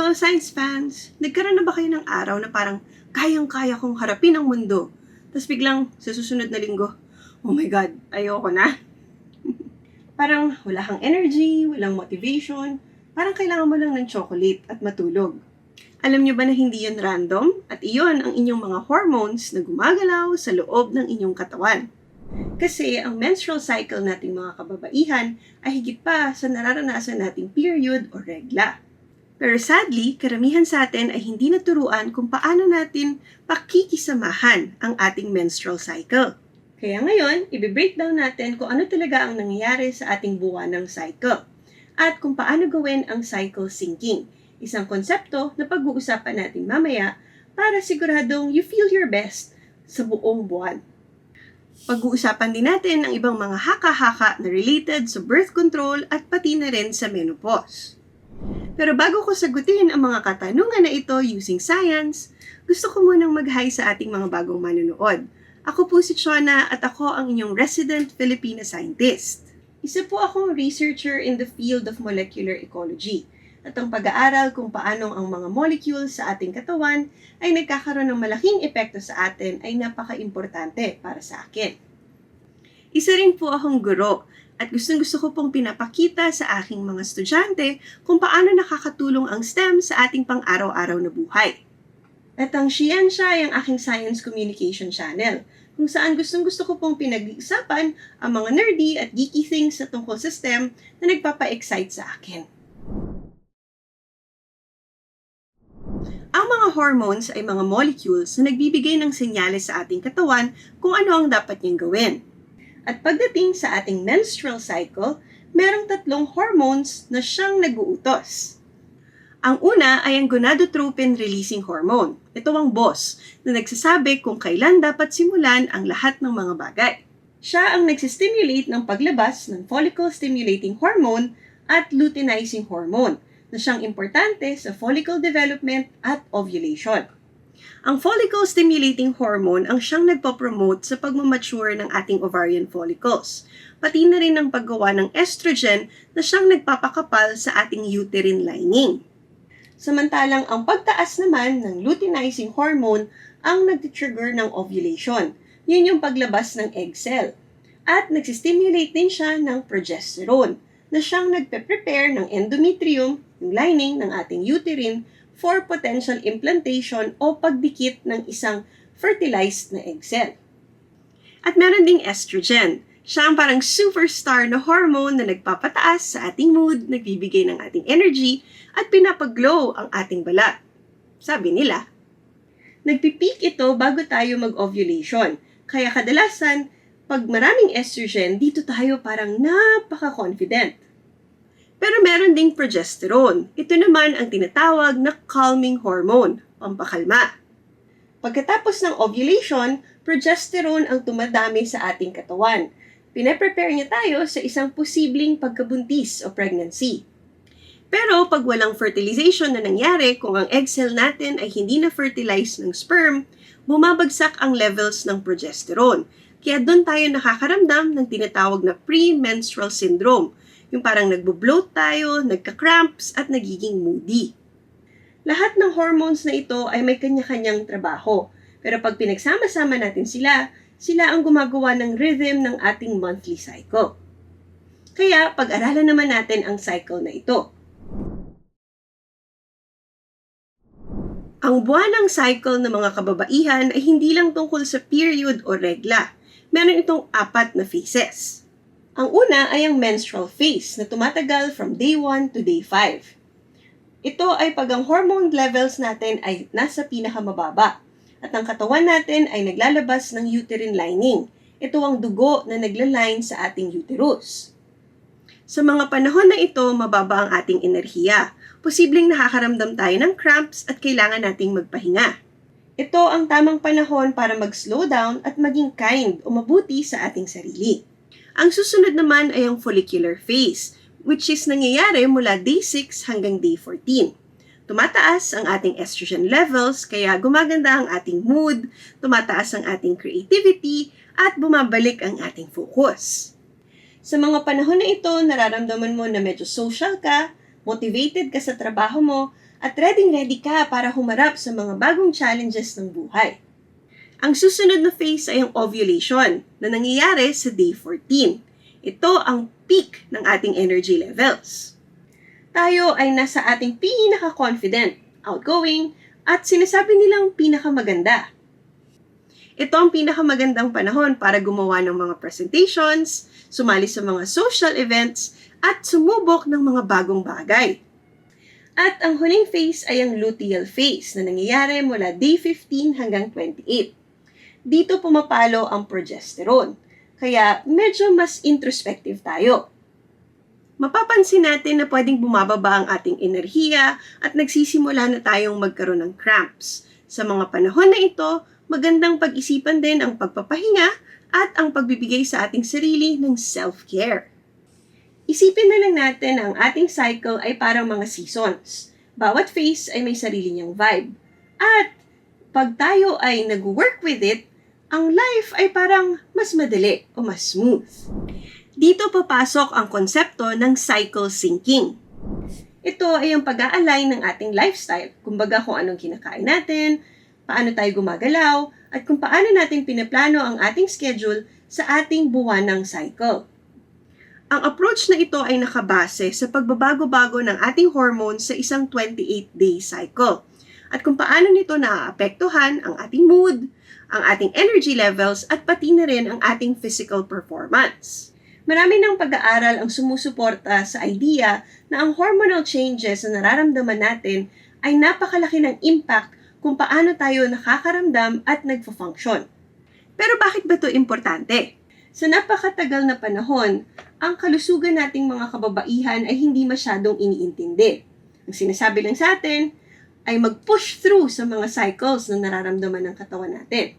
Hello, science fans! Nagkaroon na ba kayo ng araw na parang kayang-kaya kong harapin ang mundo? Tapos biglang sa susunod na linggo, oh my God, ayoko na. Parang wala kang energy, walang motivation, parang kailangan mo lang ng chocolate at matulog. Alam niyo ba na hindi yun random? At iyon ang inyong mga hormones na gumagalaw sa loob ng inyong katawan. Kasi ang menstrual cycle nating mga kababaihan ay higit pa sa nararanasan nating period o regla. Pero sadly, karamihan sa atin ay hindi naturuan kung paano natin pakikisamahan ang ating menstrual cycle. Kaya ngayon, i-breakdown natin kung ano talaga ang nangyayari sa ating buwanang cycle at kung paano gawin ang cycle syncing, isang konsepto na pag-uusapan natin mamaya para siguradong you feel your best sa buong buwan. Pag-uusapan din natin ang ibang mga haka-haka na related sa birth control at pati na rin sa menopause. Pero bago ko sagutin ang mga katanungan na ito using science, gusto ko munang mag-hi sa ating mga bagong manonood. Ako po si Chona at ako ang inyong resident Filipina scientist. Isa po akong researcher in the field of molecular ecology at ang pag-aaral kung paano ang mga molecules sa ating katawan ay nagkakaroon ng malaking epekto sa atin ay napaka-importante para sa akin. Isa rin po akong guro at gustong-gusto ko pong pinapakita sa aking mga estudyante kung paano nakakatulong ang STEM sa ating pang-araw-araw na buhay. At ang Siyensya ay ang aking science communication channel, kung saan gustong-gusto ko pong pinag-iisapan ang mga nerdy at geeky things sa tungkol sa STEM na nagpapa-excite sa akin. Ang mga hormones ay mga molecules na nagbibigay ng senyales sa ating katawan kung ano ang dapat niyang gawin. At pagdating sa ating menstrual cycle, merong 3 hormones na siyang nag-uutos. Ang una ay ang gonadotropin-releasing hormone. Ito ang boss na nagsasabi kung kailan dapat simulan ang lahat ng mga bagay. Siya ang nagsistimulate ng paglabas ng follicle-stimulating hormone at luteinizing hormone na siyang importante sa follicle development at ovulation. Ang follicle-stimulating hormone ang siyang nagpo-promote sa pagmamature ng ating ovarian follicles, pati na rin ang paggawa ng estrogen na siyang nagpapakapal sa ating uterine lining. Samantalang ang pagtaas naman ng luteinizing hormone ang nag-trigger ng ovulation. Yun yung paglabas ng egg cell. At nagsistimulate din siya ng progesterone na siyang nagpe-prepare ng endometrium, yung lining ng ating uterine, for potential implantation o pagdikit ng isang fertilized na egg cell. At meron ding estrogen. Siya ang parang superstar na hormone na nagpapataas sa ating mood, nagbibigay ng ating energy, at pinapaglow ang ating balat. Sabi nila, nagpipeak ito bago tayo mag-ovulation. Kaya kadalasan, pag maraming estrogen, dito tayo parang napaka-confident. Pero meron ding progesterone. Ito naman ang tinatawag na calming hormone, pampakalma. Pagkatapos ng ovulation, progesterone ang tumadami sa ating katawan. Pinaprepare niya tayo sa isang posibleng pagkabuntis o pregnancy. Pero pag walang fertilization na nangyari, kung ang egg cell natin ay hindi na-fertilize ng sperm, bumabagsak ang levels ng progesterone. Kaya doon tayo nakakaramdam ng tinatawag na premenstrual syndrome. Yung parang nagbo-bloat tayo, nagka-cramps, at nagiging moody. Lahat ng hormones na ito ay may kanya-kanyang trabaho. Pero pag pinagsama-sama natin sila, sila ang gumagawa ng rhythm ng ating monthly cycle. Kaya pag-aralan naman natin ang cycle na ito. Ang buwanang cycle ng mga kababaihan ay hindi lang tungkol sa period o regla. Meron itong 4 na phases. Ang una ay ang menstrual phase na tumatagal from day 1 to day 5. Ito ay pag ang hormone levels natin ay nasa pinakamababa at ang katawan natin ay naglalabas ng uterine lining. Ito ang dugo na naglaline sa ating uterus. Sa mga panahon na ito, mababa ang ating enerhiya. Posibleng nakakaramdam tayo ng cramps at kailangan nating magpahinga. Ito ang tamang panahon para mag-slow down at maging kind o mabuti sa ating sarili. Ang susunod naman ay ang follicular phase, which is nangyayari mula day 6 hanggang day 14. Tumataas ang ating estrogen levels, kaya gumaganda ang ating mood, tumataas ang ating creativity, at bumabalik ang ating focus. Sa mga panahon na ito, nararamdaman mo na medyo social ka, motivated ka sa trabaho mo, at ready ka para humarap sa mga bagong challenges ng buhay. Ang susunod na phase ay ang ovulation na nangyayari sa day 14. Ito ang peak ng ating energy levels. Tayo ay nasa ating pinaka-confident, outgoing, at sinasabi nilang pinakamaganda. Ito ang pinakamagandang panahon para gumawa ng mga presentations, sumali sa mga social events, at sumubok ng mga bagong bagay. At ang huling phase ay ang luteal phase na nangyayari mula day 15 hanggang 28. Dito pumapalo ang progesterone, kaya medyo mas introspective tayo. Mapapansin natin na pwedeng bumababa ang ating enerhiya at nagsisimula na tayong magkaroon ng cramps. Sa mga panahon na ito, magandang pag-isipan din ang pagpapahinga at ang pagbibigay sa ating sarili ng self-care. Isipin na lang natin na ang ating cycle ay parang mga seasons. Bawat phase ay may sarili niyang vibe. At pag tayo ay nag-work with it, ang life ay parang mas madali o mas smooth. Dito papasok ang konsepto ng cycle syncing. Ito ay ang pag-a-align ng ating lifestyle. Kumbaga kung anong kinakain natin, paano tayo gumagalaw, at kung paano natin pinaplano ang ating schedule sa ating buwanang cycle. Ang approach na ito ay nakabase sa pagbabago-bago ng ating hormones sa isang 28-day cycle. At kung paano nito naaapektuhan ang ating mood, ang ating energy levels, at pati na rin ang ating physical performance. Marami ng pag-aaral ang sumusuporta sa idea na ang hormonal changes na nararamdaman natin ay napakalaki ng impact kung paano tayo nakakaramdam at nagpo-function. Pero bakit ba ito importante? Sa napakatagal na panahon, ang kalusugan nating mga kababaihan ay hindi masyadong iniintindi. Ang sinasabi lang sa atin ay mag-push through sa mga cycles na nararamdaman ng katawan natin.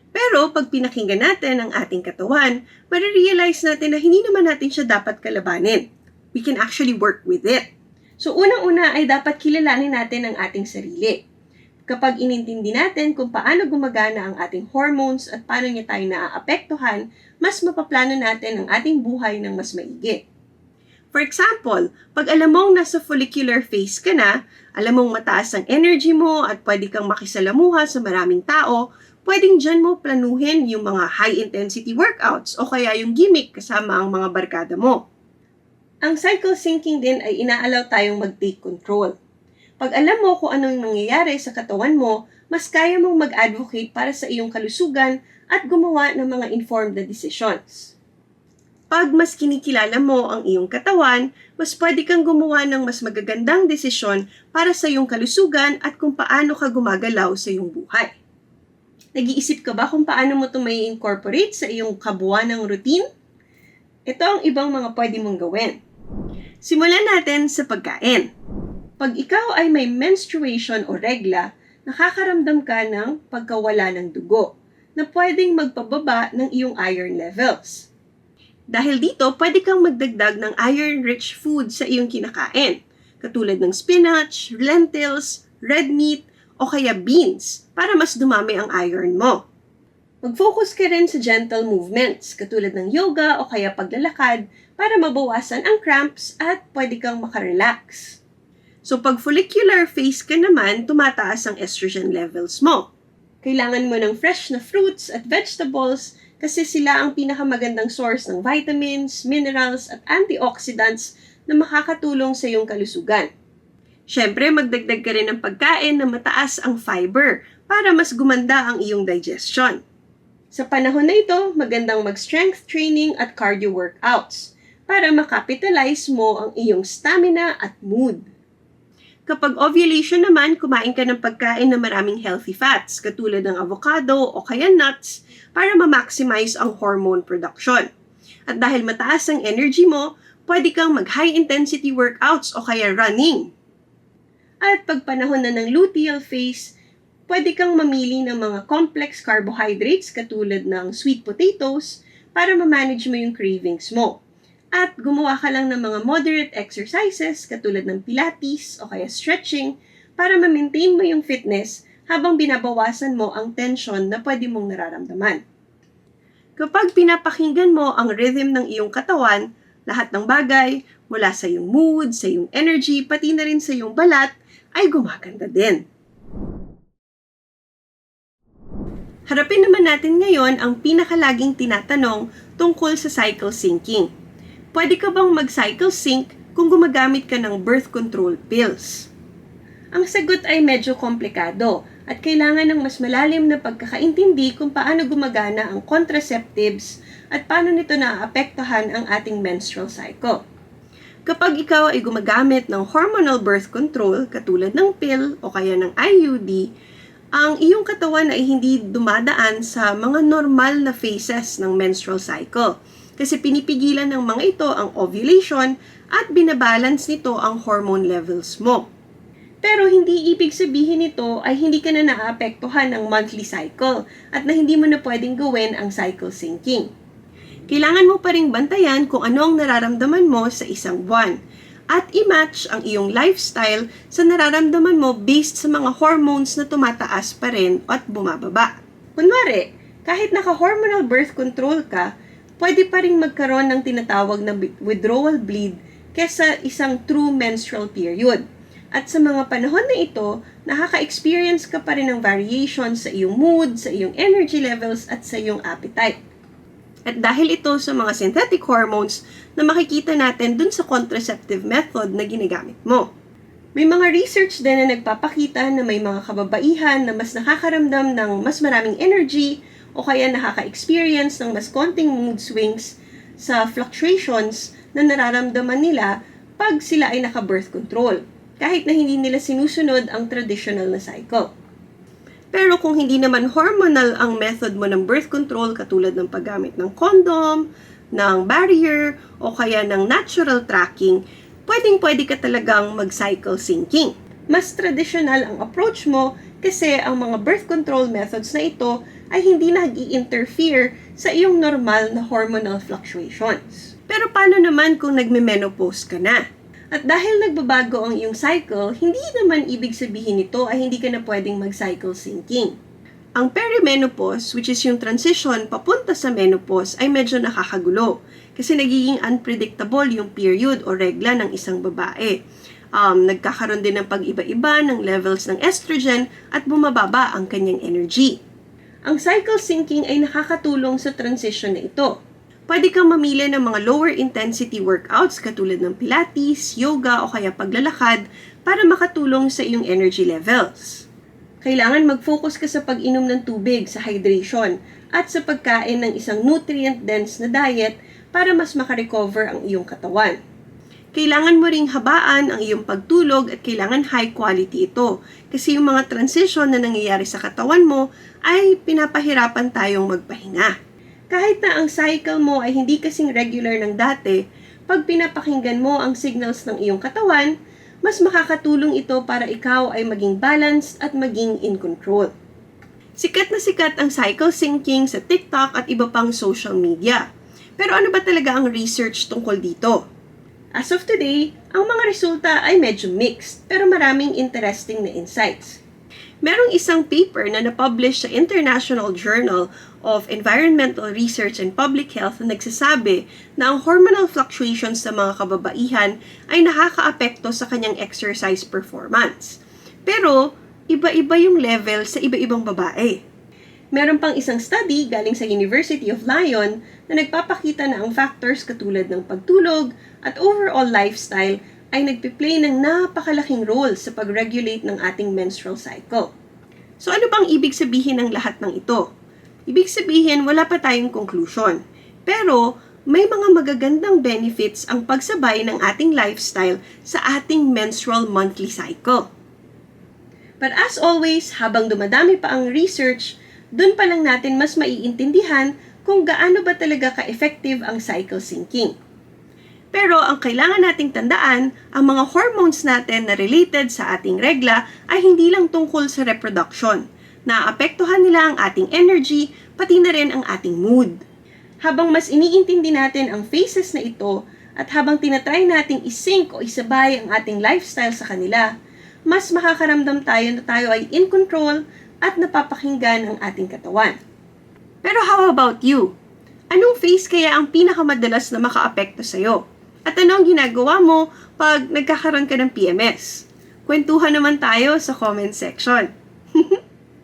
Pero pag pinakinggan natin ang ating katawan, marirealize natin na hindi naman natin siya dapat kalabanin. We can actually work with it. So unang-una ay dapat kilalanin natin ang ating sarili. Kapag inintindi natin kung paano gumagana ang ating hormones at paano niya tayo naaapektuhan, mas mapaplano natin ang ating buhay ng mas maigi. For example, pag alam mong nasa follicular phase ka na, alam mong mataas ang energy mo at pwede kang makisalamuha sa maraming tao, pwedeng dyan mo planuhin yung mga high-intensity workouts o kaya yung gimmick kasama ang mga barkada mo. Ang cycle syncing din ay inaalaw tayong mag-take control. Pag alam mo kung anong nangyayari sa katawan mo, mas kaya mong mag-advocate para sa iyong kalusugan at gumawa ng mga informed na decisions. Pag mas kinikilala mo ang iyong katawan, mas pwede kang gumawa ng mas magagandang desisyon para sa iyong kalusugan at kung paano ka gumagalaw sa iyong buhay. Nag-iisip ka ba kung paano mo ito may incorporate sa iyong kabuuan routine? Ito ang ibang mga pwede mong gawin. Simulan natin sa pagkain. Pag ikaw ay may menstruation o regla, nakakaramdam ka ng pagkawala ng dugo na pwedeng magpababa ng iyong iron levels. Dahil dito, pwede kang magdagdag ng iron-rich food sa iyong kinakain, katulad ng spinach, lentils, red meat, o kaya beans para mas dumami ang iron mo. Mag-focus ka rin sa gentle movements, katulad ng yoga o kaya paglalakad para mabawasan ang cramps at pwede kang makarelax. So pag follicular phase ka naman, tumataas ang estrogen levels mo. Kailangan mo ng fresh na fruits at vegetables kasi sila ang pinakamagandang source ng vitamins, minerals at antioxidants na makakatulong sa iyong kalusugan. Siyempre, magdagdag ka rin ng pagkain na mataas ang fiber para mas gumanda ang iyong digestion. Sa panahon na ito, magandang mag-strength training at cardio workouts para makapitalize mo ang iyong stamina at mood. Kapag ovulation naman, kumain ka ng pagkain na maraming healthy fats, katulad ng avocado o kaya nuts, para ma-maximize ang hormone production. At dahil mataas ang energy mo, pwede kang mag-high-intensity workouts o kaya running. At pag panahon na ng luteal phase, pwede kang mamili ng mga complex carbohydrates katulad ng sweet potatoes para ma-manage mo yung cravings mo. At gumawa ka lang ng mga moderate exercises katulad ng pilates o kaya stretching para ma-maintain mo yung fitness habang binabawasan mo ang tension na pwede mong nararamdaman. Kapag pinapakinggan mo ang rhythm ng iyong katawan, lahat ng bagay, mula sa iyong mood, sa iyong energy, pati na rin sa iyong balat, ay gumaganda din. Harapin naman natin ngayon ang pinakalaging tinatanong tungkol sa cycle syncing. Pwede ka bang mag-cycle sync kung gumagamit ka ng birth control pills? Ang sagot ay medyo komplikado at kailangan ng mas malalim na pagkakaintindi kung paano gumagana ang contraceptives at paano nito naaapektuhan ang ating menstrual cycle. Kapag ikaw ay gumagamit ng hormonal birth control katulad ng pill o kaya ng IUD, ang iyong katawan ay hindi dumadaan sa mga normal na phases ng menstrual cycle kasi pinipigilan ng mga ito ang ovulation at binabalance nito ang hormone levels mo. Pero hindi ibig sabihin nito ay hindi ka na naapektuhan ng monthly cycle at na hindi mo na pwedeng gawin ang cycle syncing. Kailangan mo pa ring bantayan kung ano ang nararamdaman mo sa isang buwan at i-match ang iyong lifestyle sa nararamdaman mo based sa mga hormones na tumataas pa rin at bumababa. Kunwari, kahit naka-hormonal birth control ka, pwede pa rin magkaroon ng tinatawag na withdrawal bleed kesa isang true menstrual period. At sa mga panahon na ito, nakaka-experience ka pa rin ng variation sa iyong mood, sa iyong energy levels at sa iyong appetite. At dahil ito sa mga synthetic hormones na makikita natin dun sa contraceptive method na ginagamit mo. May mga research din na nagpapakita na may mga kababaihan na mas nakakaramdam ng mas maraming energy o kaya nakaka-experience ng mas konting mood swings sa fluctuations na nararamdaman nila pag sila ay naka-birth control, kahit na hindi nila sinusunod ang traditional na cycle. Pero kung hindi naman hormonal ang method mo ng birth control katulad ng paggamit ng condom, ng barrier, o kaya ng natural tracking, pwedeng-pwede ka talagang mag-cycle syncing. Mas traditional ang approach mo kasi ang mga birth control methods na ito ay hindi nag-i-interfere sa iyong normal na hormonal fluctuations. Pero paano naman kung nagme-menopause ka na? At dahil nagbabago ang iyong cycle, hindi naman ibig sabihin nito ay hindi ka na pwedeng mag-cycle syncing. Ang perimenopause, which is yung transition papunta sa menopause, ay medyo nakakagulo kasi nagiging unpredictable yung period o regla ng isang babae. Nagkakaroon din ng pag-iba-iba ng levels ng estrogen at bumababa ang kanyang energy. Ang cycle syncing ay nakakatulong sa transition na ito. Pwede kang mamili ng mga lower intensity workouts katulad ng pilates, yoga o kaya paglalakad para makatulong sa iyong energy levels. Kailangan mag-focus ka sa pag-inom ng tubig sa hydration at sa pagkain ng isang nutrient-dense na diet para mas makarecover ang iyong katawan. Kailangan mo ring habaan ang iyong pagtulog at kailangan high quality ito kasi yung mga transition na nangyayari sa katawan mo ay pinapahirapan tayong magpahinga. Kahit na ang cycle mo ay hindi kasing regular ng dati, pag pinapakinggan mo ang signals ng iyong katawan, mas makakatulong ito para ikaw ay maging balanced at maging in control. Sikat na sikat ang cycle syncing sa TikTok at iba pang social media. Pero ano ba talaga ang research tungkol dito? As of today, ang mga resulta ay medyo mixed pero maraming interesting na insights. Merong isang paper na na-publish sa International Journal of Environmental Research and Public Health na nagsasabi na ang hormonal fluctuations sa mga kababaihan ay nakakaapekto sa kanyang exercise performance. Pero, iba-iba yung level sa iba-ibang babae. Meron pang isang study galing sa University of Lyon na nagpapakita na ang factors katulad ng pagtulog at overall lifestyle ay nagpi-play ng napakalaking role sa pag-regulate ng ating menstrual cycle. So ano bang ibig sabihin ng lahat ng ito? Ibig sabihin wala pa tayong conclusion. Pero may mga magagandang benefits ang pagsabay ng ating lifestyle sa ating menstrual monthly cycle. But as always, habang dumadami pa ang research, dun pa lang natin mas maiintindihan kung gaano ba talaga ka-effective ang cycle syncing. Pero ang kailangan nating tandaan, ang mga hormones natin na related sa ating regla ay hindi lang tungkol sa reproduction. Naapektuhan nila ang ating energy, pati na rin ang ating mood. Habang mas iniintindi natin ang phases na ito, at habang tinatry nating isync o isabay ang ating lifestyle sa kanila, mas makakaramdam tayo na tayo ay in control at napapakinggan ang ating katawan. Pero how about you? Anong phase kaya ang pinakamadalas na makaapekto sa'yo? At ano ang ginagawa mo pag nagkakaroon ka ng PMS? Kwentuhan naman tayo sa comment section.